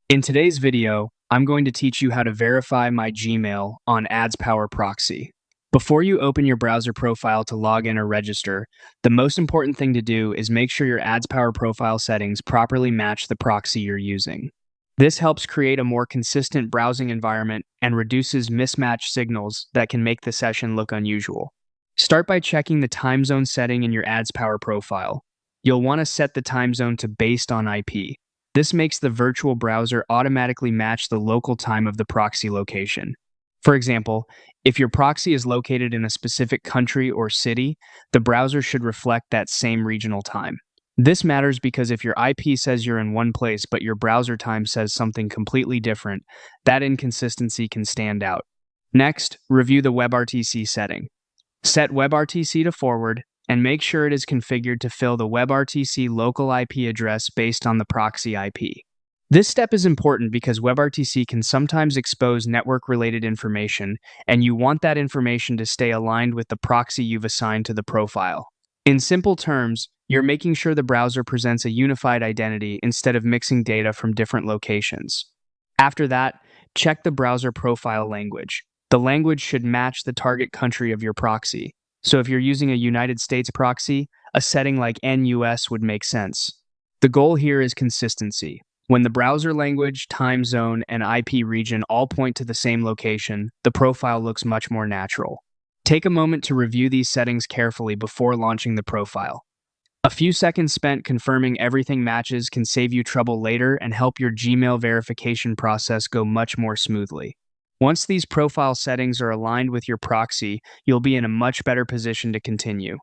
In today's video, I'm going to teach you how to verify my Gmail on AdsPower Proxy. Before you open your browser profile to log in or register, the most important thing to do is make sure your AdsPower profile settings properly match the proxy you're using. This helps create a more consistent browsing environment and reduces mismatched signals that can make the session look unusual. Start by checking the time zone setting in your AdsPower profile. You'll want to set the time zone to based on IP. This makes the virtual browser automatically match the local time of the proxy location. For example, if your proxy is located in a specific country or city, the browser should reflect that same regional time. This matters because if your IP says you're in one place but your browser time says something completely different, that inconsistency can stand out. Next, review the WebRTC setting. Set WebRTC to forward, and make sure it is configured to fill the WebRTC local IP address based on the proxy IP. This step is important because WebRTC can sometimes expose network-related information, and you want that information to stay aligned with the proxy you've assigned to the profile. In simple terms, you're making sure the browser presents a unified identity instead of mixing data from different locations. After that, check the browser profile language. The language should match the target country of your proxy. So if you're using a United States proxy, a setting like NUS would make sense. The goal here is consistency. When the browser language, time zone, and IP region all point to the same location, the profile looks much more natural. Take a moment to review these settings carefully before launching the profile. A few seconds spent confirming everything matches can save you trouble later and help your Gmail verification process go much more smoothly. Once these profile settings are aligned with your proxy, you'll be in a much better position to continue.